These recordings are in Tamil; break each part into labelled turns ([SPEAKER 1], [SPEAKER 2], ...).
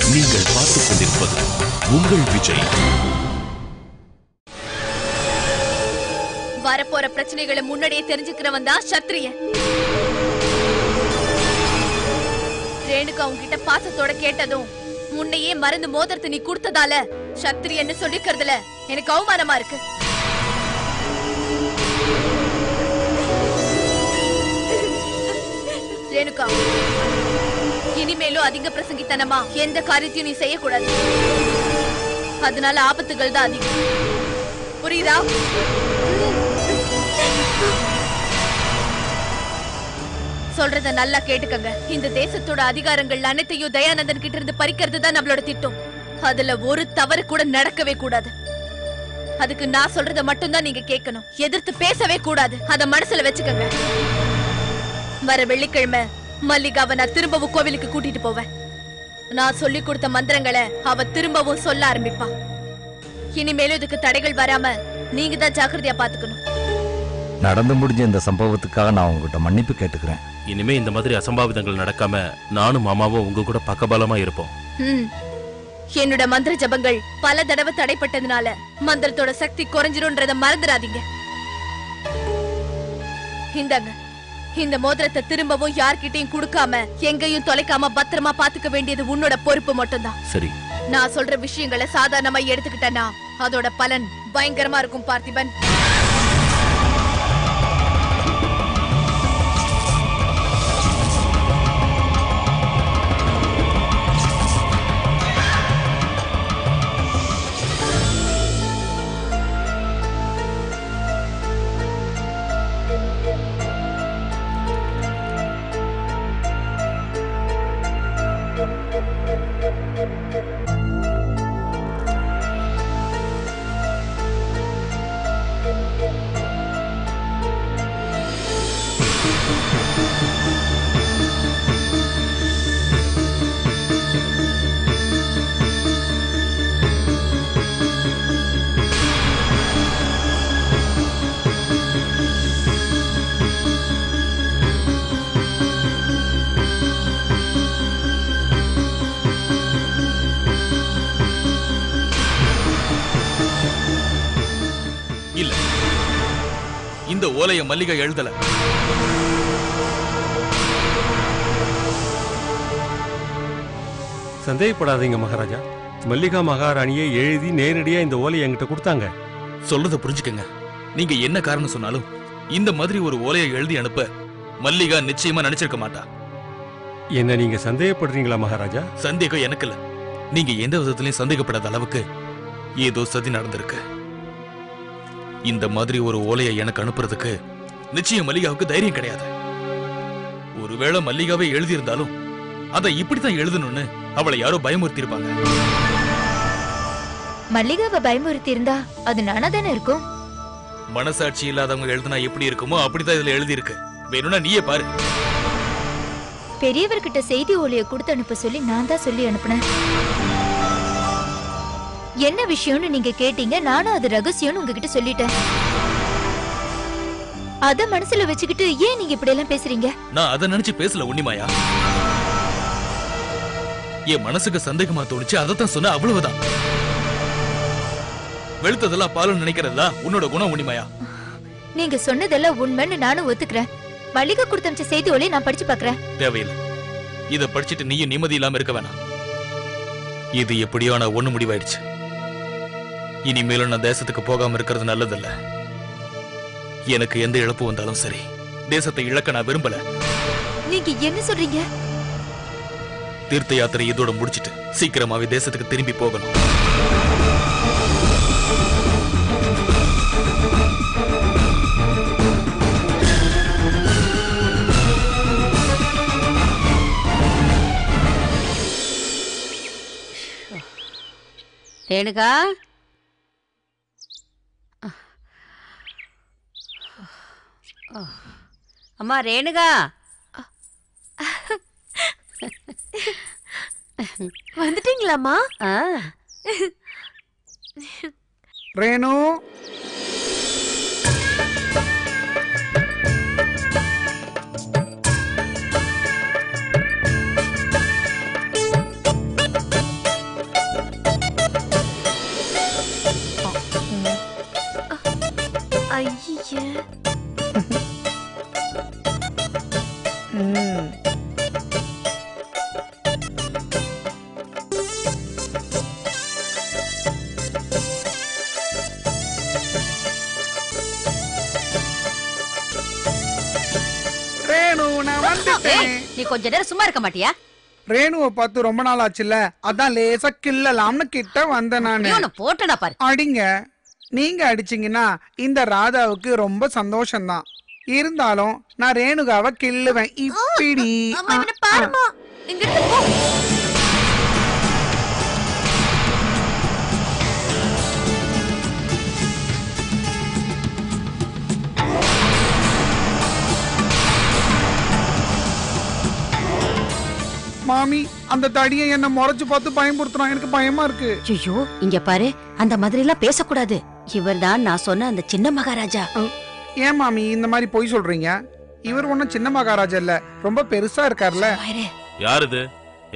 [SPEAKER 1] நீங்கள் பார்த்துக் கொண்டிருப்பது உங்கள் விஜய்.
[SPEAKER 2] வரப்போற பிரச்சனைகளை முன்னாடியே தெரிஞ்சுக்கிறவன் தான் சத்திரியன். ரேணுகா உன்கிட்ட பாசத்தோட கேட்டதும் முன்னையே மருந்து மோதிரத்தை நீ கொடுத்ததால சத்திரியன்னு சொல்லிக்கிறதுல எனக்கு அவமானமா இருக்கு. ரேணுகா, இனிமேலும் அதிக பிரசங்கித்தனமா எந்த காரியத்தையும் நீ செய்யக்கூடாது. அதனால ஆபத்துகள் தான் அதிகம். புரியுதா? சொல்றத நல்லா கேட்டுக்கங்க. இந்த தேசத்தோட அதிகாரங்கள் அனைத்தையும் தயானந்தன் கிட்ட இருந்து பறிக்கிறது தான் நம்மளோட திட்டம். அதுல ஒரு தவறு கூட நடக்கவே கூடாது. அதுக்கு நான் சொல்றத மட்டும்தான் நீங்க கேட்கணும். எதிர்த்து பேசவே கூடாது. அத மனசுல வச்சுக்கங்க. வர வெள்ளிக்கிழமை மல்லிகாவை நான் திரும்பவும் கோவிலுக்கு கூட்டிட்டு போவேன். நான் சொல்லி கொடுத்த மந்திரங்களை அவ திரும்பவும் சொல்ல ஆரம்பிப்பா. இனிமேலும் இதுக்கு தடைகள் வராம நீங்க தான் ஜாக்கிரதையா பாத்துக்கணும்.
[SPEAKER 3] நடந்து முடிஞ்ச இந்த சம்பவத்துக்காக நான் உங்ககிட்ட மன்னிப்பு கேட்டுக்கிறேன்.
[SPEAKER 1] இனிமே இந்த மாதிரி அசம்பாவிதங்கள் நடக்காம நானும் மாமாவும் உங்க கூட பக்கபலமா இருப்போம்.
[SPEAKER 2] என்னோட மந்திர ஜபங்கள் பல தடவை தடைப்பட்டதுனால மந்திரத்தோட சக்தி குறைஞ்சிரும்ன்றத மறந்துடாதீங்க. இந்தாங்க, இந்த மோதிரத்தை திரும்பவும் யார்கிட்டையும் கொடுக்காம எங்கேயும் தொலைக்காம பத்திரமா பாத்துக்க வேண்டியது உன்னோட பொறுப்பு மட்டும்தான்.
[SPEAKER 1] சரி.
[SPEAKER 2] நான் சொல்ற விஷயங்களை சாதாரணமா எடுத்துக்கிட்டேன்னா அதோட பலன் பயங்கரமா இருக்கும் பார்த்திபன்.
[SPEAKER 4] இல்ல, இந்த ஓலைய மல்லிகா எழுதல.
[SPEAKER 5] சந்தேகப்படாதீங்க மகாராஜா. மல்லிகா மகாராணியை எழுதி நேரடியா இந்த ஓலையை என்கிட்ட கொடுத்தாங்க.
[SPEAKER 4] சொல்றத புரிஞ்சுக்கங்க. நீங்க என்ன காரணம் சொன்னாலும் இந்த மாதிரி ஒரு ஓலையை எழுதி அனுப்ப மல்லிகா நிச்சயமா நினைச்சிருக்க மாட்டா.
[SPEAKER 5] என்ன நீங்க சந்தேகப்படுறீங்களா மகாராஜா?
[SPEAKER 4] சந்தேகம் எனக்கு இல்ல. நீங்க எந்த விதத்திலையும் சந்தேகப்படாத அளவுக்கு ஏதோ சதி நடந்திருக்கு. இந்த மாதிரி ஒரு ஓலையை எனக்கு அனுப்புறதுக்கு நிச்சயம் மல்லிகாவுக்கு தைரியம் கிடையாது. ஒருவேளை மல்லிகாவை எழுதியிருந்தாலும் அதை இப்படித்தான் எழுதணும்னு அவளை யாரோ பயமுறுத்தி இருப்பாங்க.
[SPEAKER 6] மல்லிகாவை பயமுறுத்தி இருந்தா அது நானா தானே இருக்கும்.
[SPEAKER 4] மனசாட்சி இல்லாதவங்க எழுதுனா எப்படி இருக்குமோ அப்படித்தான் இதுல எழுதி இருக்கு. வேணும்னா நீயே பாரு.
[SPEAKER 6] பெரியவர்கிட்ட செய்தி ஓலையை கொடுத்து அனுப்ப சொல்லி நான் தான் சொல்லி அனுப்புனேன். என்ன விஷயம்னு நீங்க கேட்டீங்க. நானும் அது ரகசியம்னு உங்ககிட்ட சொல்லிட்டேன். அத மனசுல வச்சுக்கிட்டு ஏன் நீங்க இப்படி எல்லாம் பேசுறீங்க?
[SPEAKER 4] நான் அதை நினைச்சு பேசல உன்னிமாயா. என் மனசுக்கு சந்தேகமா தோணுச்சு, அதைத்தான் சொன்ன, அவ்வளவுதான். வெளுத்ததெல்லாம் பாலும் நினைக்கிறதா உன்னோட குணம் உன்னிமாயா.
[SPEAKER 6] நீங்க சொன்னதெல்லாம் உண்மைன்னு நானும் ஒத்துக்கிறேன். மல்லிகா கொடுத்த அனுப்பிச்ச செய்தி ஓலையை நான் படிச்சு பாக்குறேன்.
[SPEAKER 4] தேவையில்லை. இதை படிச்சுட்டு நீயும் நிம்மதி இல்லாம இருக்க வேணாம். இது எப்படியோ நான் ஒண்ணு முடிவாயிடுச்சு. இனிமேலும் நான் தேசத்துக்கு போகாம இருக்கிறது நல்லதில்ல. எனக்கு எந்த இழப்பு வந்தாலும் சரி, தேசத்தை இழக்க நான் விரும்பல.
[SPEAKER 6] நீங்க என்ன சொல்றீங்க?
[SPEAKER 4] தீர்த்த யாத்திரை இதோட முடிச்சிட்டு சீக்கிரமாவே தேசத்துக்கு திரும்பி போகணும்.
[SPEAKER 7] ரேணுகா, அம்மா ரேணுகா,
[SPEAKER 2] வந்துட்டீங்களாமா?
[SPEAKER 8] ரேணு,
[SPEAKER 7] நீ கொஞ்ச நேரம் சும்மா இருக்க மாட்டியா?
[SPEAKER 8] ரேணுவை பார்த்து ரொம்ப நாள் ஆச்சுல்ல, அதான் லேசா கிள்ளலாம்னு கிட்ட வந்தேன் நானு.
[SPEAKER 7] இவனை போட்டனா பாரு.
[SPEAKER 8] அடிங்க, நீங்க அடிச்சீங்கன்னா இந்த ராதாவுக்கு ரொம்ப சந்தோஷம்தான். இருந்தாலும் நான் ரேணுகாவை கிள்ளுவேன். இப்படி
[SPEAKER 2] அம்மா இவனை பாருமா. இங்க இருந்து போ.
[SPEAKER 8] மாமி, அந்த தடியை என்ன முறைச்சு பார்த்து பயன்படுத்துறான். எனக்கு பயமா இருக்கு.
[SPEAKER 7] ஐயோ, இங்க பாரு, அந்த மாதிரி எல்லாம் பேசக்கூடாது. இவர்தான் நான் சொன்ன அந்த சின்ன மகாராஜா.
[SPEAKER 8] ஏன் மாமி இந்த மாதிரி பொய் சொல்றீங்க? இவர் ஒன்னும் சின்ன மகாராஜா இல்ல, ரொம்ப பெருசா இருக்கார்ல.
[SPEAKER 1] யார் இது?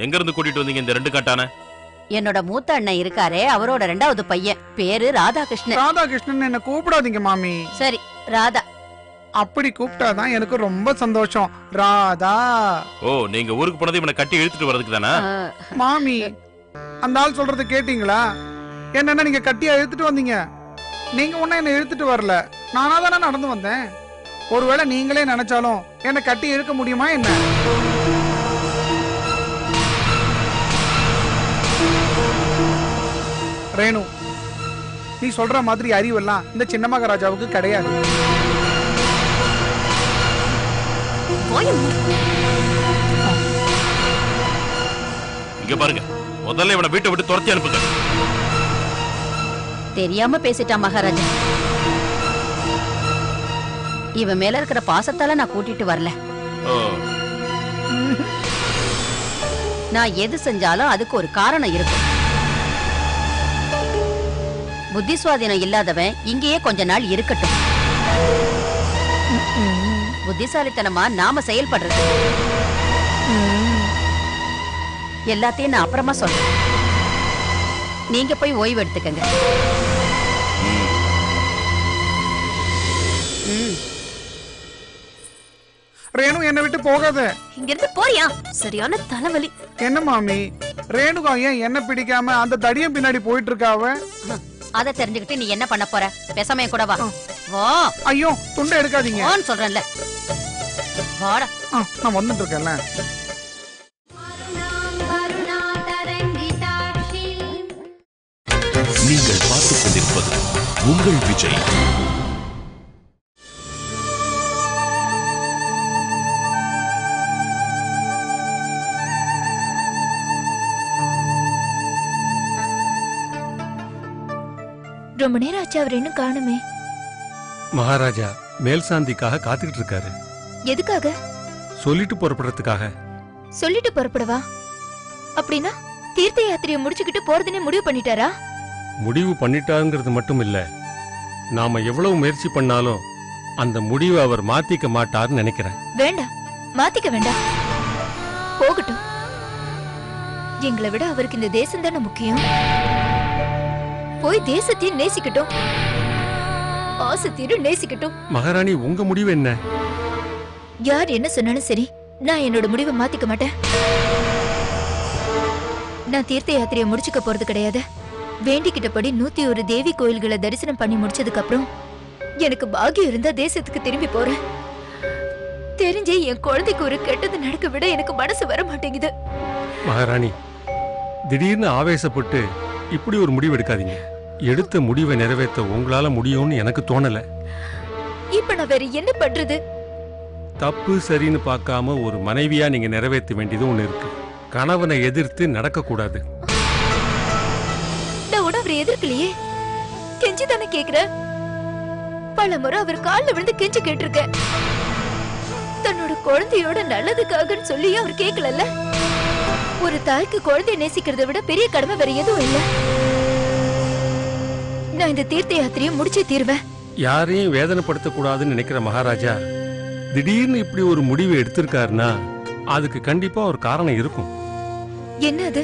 [SPEAKER 1] எங்க இருந்து கூட்டிட்டு வந்தீங்க இந்த ரெண்டு காட்டான?
[SPEAKER 7] என்னோட மூத்த அண்ணன் இருக்காரே, அவரோட 2வது பையன். பேரு ராதாகிருஷ்ணன்.
[SPEAKER 8] ராதாகிருஷ்ணன் என்ன கூப்பிடாதீங்க மாமி.
[SPEAKER 7] சரி, ராதா.
[SPEAKER 8] அப்படி கூப்பிட்டாதான் எனக்கு ரொம்ப சந்தோஷம். ராதா.
[SPEAKER 1] ஓ, நீங்க ஊருக்கு போனது இவனை கட்டி இழுத்துட்டு வரதுக்கு தானே?
[SPEAKER 8] மாமி, அந்த ஆள் சொல்றத கேட்டீங்களா? என்னன்னா நீங்க கட்டியா இழுத்துட்டு வந்தீங்க. நீங்க ஒன்னும் என்ன இழுத்துட்டு வரல, நானா தானே நடந்து வந்தேன். ஒருவேளை நீங்களே நினைச்சாலும் என்ன கட்டி இழுக்க முடியுமா என்ன? ரேணு, நீ சொல்ற மாதிரி அறிவெல்லாம் இந்த சின்ன மகாராஜாவுக்கு கிடையாது.
[SPEAKER 1] இங்க பாருங்க, முதல்ல இவனை வீட்டை விட்டு துரத்தி அனுப்புங்க.
[SPEAKER 7] தெரியாம பேசிட்டான் மகாராஜா. இவன் மேல இருக்கிற பாசத்தால நான் கூட்டிட்டு வரல. நான் எது செஞ்சாலும் அதுக்கு ஒரு காரணம் இருக்கும். புத்தி சுவாதீனம் இல்லாதவன் இங்கேயே கொஞ்ச நாள் இருக்கட்டும். புத்திசாலித்தனமா நாம செயல்படுறது. எல்லாத்தையும் நான் அப்புறமா சொல்றேன். நீங்க போய் ஓய்வு எடுத்துக்கங்க.
[SPEAKER 8] ரேணு, என்னை விட்டு போகாத.
[SPEAKER 2] இங்க இருந்து போறியா? சரியான தலைவலி.
[SPEAKER 8] என்ன மாமி, ரேணுகா ஏன் என்ன பிடிக்காம அந்த தடியம் பின்னாடி போயிட்டு இருக்காவ?
[SPEAKER 7] அத தெரிஞ்சுக்கிட்டு நீ என்ன பண்ண போற? பேசாம கூட வா. வா.
[SPEAKER 8] ஐயோ, துண்டை எடுக்காதீங்க.
[SPEAKER 7] வான்னு சொல்றேன்ல. வாடா.
[SPEAKER 8] நான் வந்துட்டு இருக்கேன்ல.
[SPEAKER 9] நீங்கள் பார்த்துக் கொண்டிருப்பது உங்கள் விஜய்.
[SPEAKER 6] ரொம்ப நேரம் ஆச்சு, அவர் இன்னும் காணுமே.
[SPEAKER 5] மகாராஜா மேல் சாந்திக்காக காத்துக்கிட்டு இருக்காரு.
[SPEAKER 6] எதுக்காக?
[SPEAKER 5] சொல்லிட்டு புறப்படுறதுக்காக.
[SPEAKER 6] சொல்லிட்டு புறப்படவா? அப்படின்னா தீர்த்த யாத்திரையை முடிச்சுக்கிட்டு போறதுன்னு முடிவு பண்ணிட்டாரா?
[SPEAKER 5] முடிவு பண்ணிட்டாருங்கிறது மட்டும் இல்ல, நாம எவ்வளவு முயற்சி பண்ணாலும் அந்த முடிவை அவர் மாத்திக்க மாட்டார்னு நினைக்கிறேன்.
[SPEAKER 6] வேண்டாம், மாத்திக்க வேண்டாம், போகட்டும். எங்களை விட அவருக்கு இந்த தேசம் தானே முக்கியம். போய் தேசத்தையும் நேசிக்கட்டும், ஆசத்தையும் நேசிக்கட்டும்.
[SPEAKER 5] மகாராணி, உங்க முடிவு என்ன?
[SPEAKER 6] யார் என்ன சொன்னாலும் சரி, நான் என்னோட முடிவை மாத்திக்க மாட்டேன். நான் தீர்த்த யாத்திரையை முடிச்சுக்க போறது கிடையாது. வேண்டிக்கிட்டபடி 101 தேவி கோயில்களை தரிசனம் பண்ணி முடிச்சதுக்கு அப்புறம் எனக்கு பாக்கியம் இருந்தா தேசத்துக்கு திரும்பி போறேன். தெரிஞ்சே என் குழந்தைக்கு ஒரு கெட்டது நடக்க விட எனக்கு மனசு வர மாட்டேங்குது.
[SPEAKER 5] மகாராணி, திடீர்னு ஆவேசப்பட்டு இப்படி ஒரு முடிவு எடுக்காதீங்க. எடுத்த முடிவை நிறைவேற்ற உங்களால முடியும்னு எனக்கு தோணல.
[SPEAKER 6] இப்ப நான் வேற என்ன பண்றது?
[SPEAKER 5] தப்பு சரின்னு பார்க்காம ஒரு மனைவியா நீங்க நிறைவேற்ற வேண்டியது ஒண்ணு இருக்கு. கணவனை எதிர்த்து நடக்க கூடாது.
[SPEAKER 6] நான் உட அவரை எதிர்க்கலையே, கெஞ்சி தானே கேக்குறேன். பல முறை அவர் காலில் விழுந்து கெஞ்சி கேட்டிருக்கேன். தன்னோட குழந்தையோட நல்லதுக்காகன்னு சொல்லி அவர் கேட்கல. ஒரு தாய்க்கு குழந்தைய நேசிக்கிறத விட பெரிய கடமை வேற எதுவும் இல்ல. நான் இந்த தீர்த்த யாத்திரையை முடிச்சே தீர்வேன்.
[SPEAKER 5] யாரையும் வேதனைப்படுத்த கூடாதுன்னு நினைக்கிற மகாராஜா திடீர்னு இப்படி ஒரு முடிவு எடுத்திருக்காருன்னா அதுக்கு கண்டிப்பா ஒரு காரணம் இருக்கும்.
[SPEAKER 6] என்ன அது?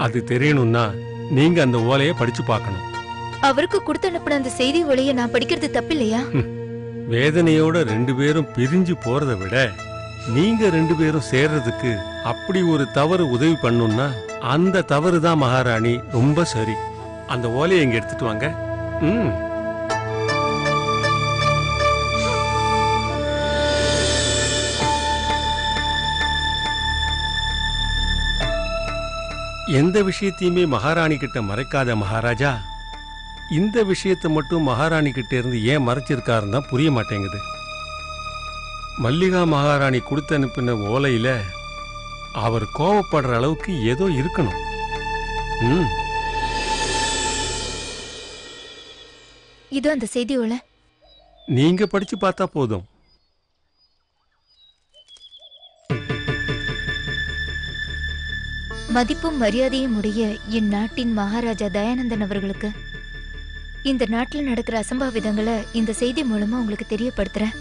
[SPEAKER 5] அது தெரியணும்னா நீங்க அந்த ஓலையை படிச்சு பார்க்கணும்.
[SPEAKER 6] அவருக்கு கொடுத்து அனுப்பின அந்த செய்தி ஓலையை நான் படிக்கிறது தப்பில்லையா?
[SPEAKER 5] வேதனையோட 2 பேரும் பிரிஞ்சு போறதை விட நீங்க 2 பேரும் சேர்றதுக்கு அப்படி ஒரு தவறு உதவி பண்ணும்னா அந்த தவறு தான் மகாராணி ரொம்ப சரி. அந்த ஓலையை இங்க எடுத்துட்டு வாங்க. எந்த விஷயத்தையுமே மகாராணி கிட்ட மறைக்காத மகாராஜா, இந்த விஷயத்தை மட்டும் மகாராணி கிட்ட இருந்து ஏன் மறைச்சிருக்காருன்னு தான் புரிய மாட்டேங்குது. மல்லிகா மகாராணி கொடுத்து அனுப்பின ஓலையில அவர் கோவப்படுற அளவுக்கு ஏதோ இருக்கணும்.
[SPEAKER 6] இது அந்த செய்தி ஓலை.
[SPEAKER 5] நீங்க படிச்சு பார்த்தா போதும்.
[SPEAKER 6] மதிப்பும் மரியாதையும் உடைய என் நாட்டின் மகாராஜா தயானந்தன் அவர்களுக்கு இந்த நாட்டில் நடக்கிற அசம்பாவிதங்களை இந்த செய்தி மூலமா உங்களுக்கு தெரியப்படுத்துறேன்.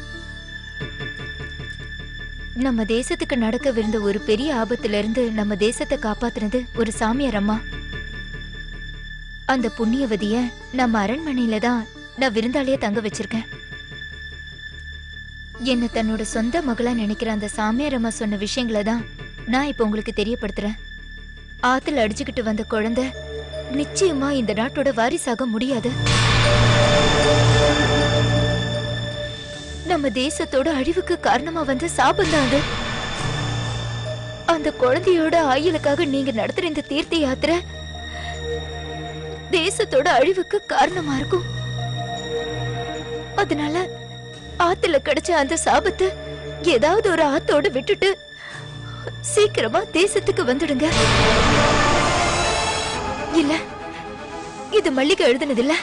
[SPEAKER 6] நம்ம தேசத்துக்கு நடக்கவிருந்த ஒரு பெரிய ஆபத்துல இருந்து நம்ம தேசத்தை காப்பாத்துனது ஒரு சாமியார் அம்மா. அந்த புண்ணியவதிய நம்ம அரண்மனையில தான் நான் விருந்தாளியா தங்க வச்சிருக்கேன். என்ன தன்னோட சொந்த மகளா நினைக்கிற அந்த சாமியார் அம்மா சொன்ன விஷயங்களை தான் நான் இப்ப உங்களுக்கு தெரியப்படுத்துறேன். ஆத்துல அடிச்சுக்கிட்டு வந்த குழந்தை நிச்சயமா இந்த நாட்டோட வாரிசாக முடியாது. நம்ம தேசத்தோட அழிவுக்கு காரணமா வந்த சாபம் அது. அந்த குழந்தையோட ஆயுளுக்காக நீங்க நடத்துற இந்த தீர்த்த யாத்திரை தேசத்தோட அழிவுக்கு காரணமா இருக்கும். அதனால ஆத்துல கிடைச்ச அந்த சாபத்தை ஏதாவது ஒரு ஆத்தோட விட்டுட்டு சீக்கிரமா தேசத்துக்கு வந்துடுங்க. இல்ல, இது மல்லிகை எழுதுனது இல்ல.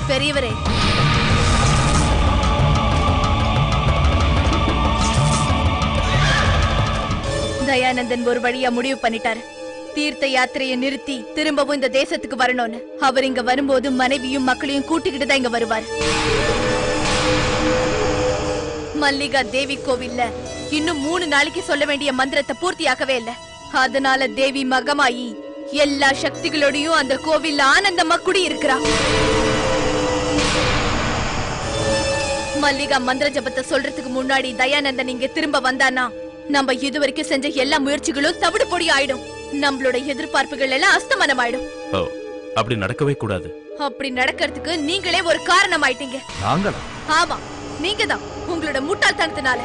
[SPEAKER 2] பெரியவரே, தயானந்தன் ஒரு வழியா முடிவு பண்ணிட்டாரு. தீர்த்த யாத்திரையை நிறுத்தி திரும்பவும் இந்த தேசத்துக்கு வரணும்னு. அவர் இங்க வரும்போது மனைவியும் மக்களையும் கூட்டிக்கிட்டு தான் இங்க வருவார். மல்லிகா தேவி கோவில்ல இன்னும் 3 நாளைக்கு சொல்ல வேண்டிய மந்திரத்தை பூர்த்தியாக்கவே இல்ல. அதனால தேவி மகமாயி எல்லா சக்திகளோடையும் அந்த கோவில்ல ஆனந்தமா குடி இருக்கிறா. மல்லிகா மந்திர ஜபத்தை சொல்றதுக்கு முன்னாடி தயானந்தன் இங்க திரும்ப வந்தானா நம்ம இதுவரைக்கும் செஞ்ச எல்லா முயற்சிகளும் தவிடு பொடி ஆயிடும். நம்மளோட எதிர்பார்ப்புகள் எல்லாம் அஸ்தமனம் ஆயிடும்.
[SPEAKER 1] அப்படி நடக்கவே கூடாது.
[SPEAKER 2] அப்படி நடக்கிறதுக்கு நீங்களே ஒரு காரணம் ஆயிட்டீங்க. ஆமா, நீங்க தான். உங்களோட முட்டாள்தனத்தினால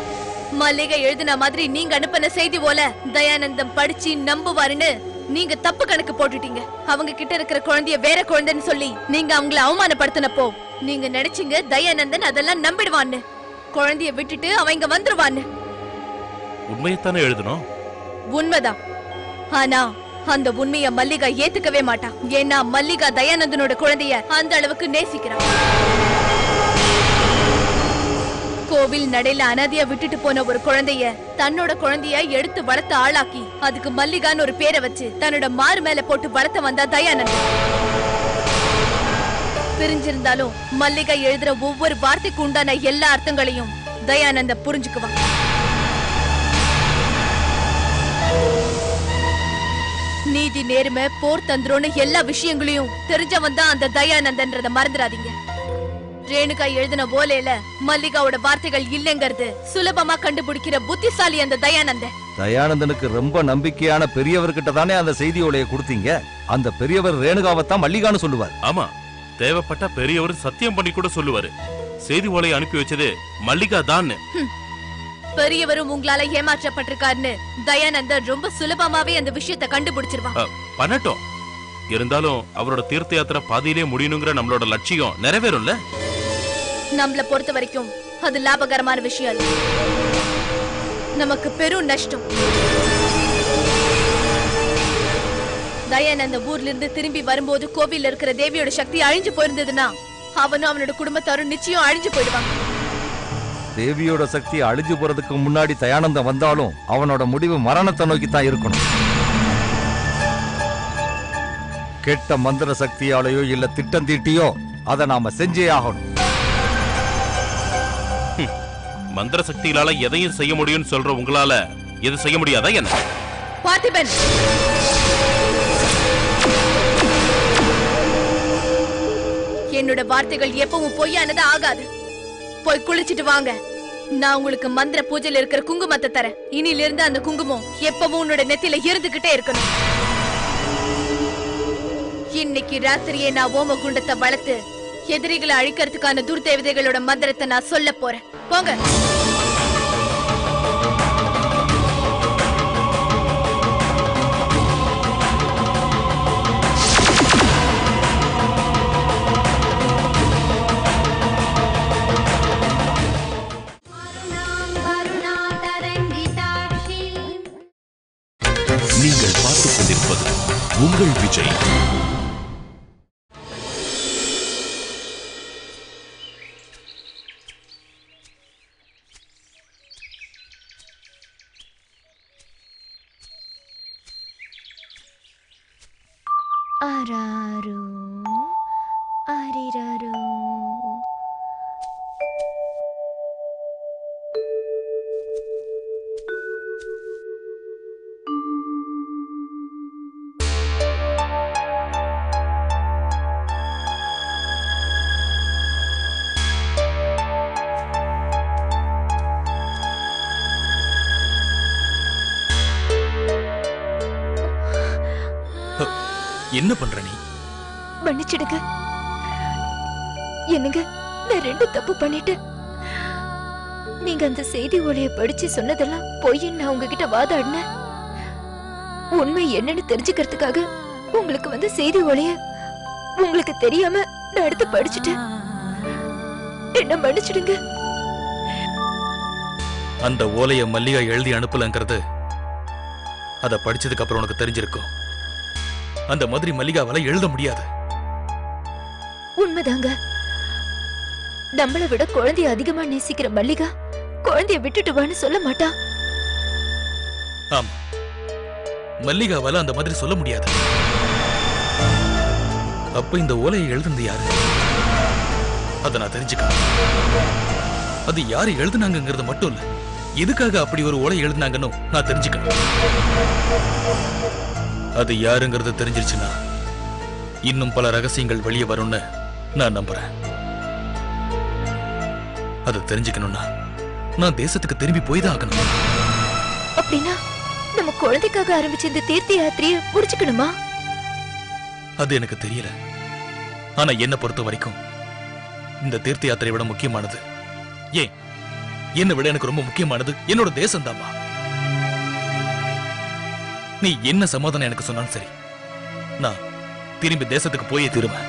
[SPEAKER 2] மல்லிகை எழுதின மாதிரி நீங்க அனுப்பின செய்தி போல தயானந்தம் படிச்சு நம்புவாருன்னு நீங்க தப்பு கணக்கு போட்டுட்டீங்க. அவங்க கிட்ட இருக்கிற குழந்தைய வேற குழந்தைன்னு சொல்லி நீங்க அவங்கள அவமானப்படுத்தினப்போ நீங்க நினைச்சீங்க தயானந்தன் அதெல்லாம் நம்பிடுவான்னு. குழந்தைய விட்டுட்டு அவன் இங்க வந்துருவான்னு.
[SPEAKER 1] உண்மையத்தானே எழுதணும்.
[SPEAKER 2] உண்மைதான். ஆனா அந்த உண்மைய மல்லிகா ஏத்துக்கவே மாட்டா. ஏன்னா மல்லிகா தயானந்தனோட குழந்தைய அந்த அளவுக்கு நேசிக்கிறான். கோவில் நடையில அனாதையா விட்டுட்டு போன ஒரு குழந்தைய தன்னோட குழந்தைய எடுத்து வளர்த்து ஆளாக்கி அதுக்கு மல்லிகான்னு ஒரு பேரை வச்சு தன்னோட மாறு மேல போட்டு வளர்த்த வந்தா தயானந்தன். பிரிஞ்சிருந்தாலும் மல்லிகா எழுதுற ஒவ்வொரு வார்த்தைக்கு உண்டான எல்லா அர்த்தங்களையும் தயானந்த புரிஞ்சுக்குவான். நீதி, நேர்மை, போர் தந்திரோன்னு எல்லா விஷயங்களையும் தெரிஞ்சவன் தான் அந்த தயானந்தன்றத மறந்துடாதீங்க. ரேணுகா எழுதின ஓலையில மல்லிகாவோட வார்த்தைகள் இல்லைங்கிறது சுலபமா கண்டுபிடிக்கிற புத்திசாலி அந்த தயானந்தன்.
[SPEAKER 3] தயானந்தனுக்கு ரொம்ப நம்பிக்கையான பெரியவர்கிட்ட தானே அந்த செய்தி ஓலையை கொடுத்தீங்க. அந்த பெரியவர் ரேணுகாவைத்தான் மல்லிகான்னு சொல்லுவார்.
[SPEAKER 1] ஆமா, தேவைப்பட்ட பெரியவர் சத்தியம் பண்ணி கூட சொல்லுவாரு. செய்தி ஓலையை அனுப்பி வச்சது மல்லிகா தான்.
[SPEAKER 2] பெரியவரும் உங்களால ஏமாற்றப்பட்டிருக்காருன்னு தயானந்தன் ரொம்ப சுலபமாவே அந்த விஷயத்தை கண்டுபிடிச்சிருவான்.
[SPEAKER 1] பண்ணட்டும். இருந்தாலும் அவரோட தீர்த்த யாத்திரை பாதியிலே முடியணுங்கிற நம்மளோட லட்சியம் நிறைவேறும்ல.
[SPEAKER 2] நம்மள பொறுத்த வரைக்கும் அது லாபகரமான விஷயம் இல்ல. நமக்கு பெரும் நஷ்டம். தயானந்த ஊர்ல இருந்து திரும்பி வரும்போது கோவில்ல இருக்கிற தேவியோட சக்தி அழிஞ்சு போயிருந்ததுன்னா அவனும் அவனோட குடும்பத்தாரும் நிச்சயம் அழிஞ்சு போயிடுவாங்க.
[SPEAKER 3] தேவியோட சக்தி அழிஞ்சு போறதுக்கு முன்னாடி தயானந்தம் வந்தாலும் அவனோட முடிவு மரணத்தை நோக்கி தான் இருக்கணும். கெட்ட மந்திர சக்தியாலேயோ இல்ல திட்டம் தீட்டியோ அதை நாம செஞ்சே ஆகணும்.
[SPEAKER 1] மந்திர சக்தியால எதையும் செய்ய முடியும்னு சொல்ற உங்களால எது செய்ய முடியாதா என்ன?
[SPEAKER 2] பார்த்திபன், என்னோட வார்த்தைகள் எப்பவும் பொய்யானது ஆகாது. போய் குளிச்சிட்டு வாங்க. நான் உங்களுக்கு மந்திர பூஜையில இருக்கிற குங்குமத்தை தரேன். இனில இருந்து அந்த குங்குமம் எப்பவும் உன்னோட நெத்தியில இருந்துகிட்டே இருக்கணும். இன்னைக்கு ராத்திரியே நான் ஓம குண்டத்தை வளர்த்து எதிரிகளை அழிக்கிறதுக்கான துர்தேவதைகளோட மந்திரத்தை நான் சொல்ல போறேன். போங்க.
[SPEAKER 9] நீங்கள் பார்த்துக் கொண்டிருப்பது உங்கள் விஜய்.
[SPEAKER 6] ஆராரோ ஆரிராரோ.
[SPEAKER 4] என்ன பண்ற நீ?
[SPEAKER 6] மன்னிச்சிடுங்க. என்னங்க, நான் 2 தப்பு பண்ணிட்டேன். நீங்க அந்த செய்தி ஓலைய படிச்சு சொன்னதெல்லாம் பொய்ன்னு நான் உங்ககிட்ட வாதாடினேன். உண்மை என்னன்னு தெரிஞ்சுக்கிறதுக்காக உங்களுக்கு வந்து செய்தி ஓலைய உங்களுக்கு தெரியாம நான் எடுத்து படிச்சுட்டேன். என்ன மன்னிச்சிடுங்க.
[SPEAKER 4] அந்த ஓலைய மல்லிகா எழுதி அனுப்பலங்கிறது அத படிச்சதுக்கு அப்புறம் உனக்கு தெரிஞ்சிருக்கும். அந்த மாதிரி மல்லிகாவால எழுத முடியாது.
[SPEAKER 6] உண்மைதாங்க. நம்மளை விட குழந்தைய அதிகமா நேசிக்கிற மல்லிகா குழந்தைய விட்டுட்டு வான்னு சொல்ல மாட்டா.
[SPEAKER 4] ஆமா, மல்லிகாவால அந்த மாதிரி சொல்ல முடியாது. அப்ப இந்த ஓலையை எழுதுனது யாரு? அத நான் தெரிஞ்சுக்கணும். அது யாரு எழுதுனாங்கிறது மட்டும் இல்ல, எதுக்காக அப்படி ஒரு ஓலை எழுதுனாங்கன்னு நான் தெரிஞ்சுக்கணும். அது யாருங்கிறது தெரிஞ்சிருச்சுன்னா இன்னும் பல ரகசியங்கள் வெளியே வரும்னு நான் நம்புறேன். அதை தெரிஞ்சுக்கணும்னா நான் தேசத்துக்கு திரும்பி போய் தான் ஆகணும்.
[SPEAKER 6] அப்படின்னா நம்ம குழந்தைக்காக ஆரம்பிச்ச இந்த தீர்த்த யாத்திரையை முடிச்சுக்கணுமா?
[SPEAKER 4] அது எனக்கு தெரியல. ஆனா என்ன பொறுத்த வரைக்கும் இந்த தீர்த்த யாத்திரையை விட முக்கியமானது, ஏன் என்னை விட எனக்கு ரொம்ப முக்கியமானது என்னோட தேசம் தான்மா. நீ என்ன சமாதானம் எனக்கு சொன்னாலும் சரி, நான் திரும்பி தேசத்துக்கு போயே தீருவேன்.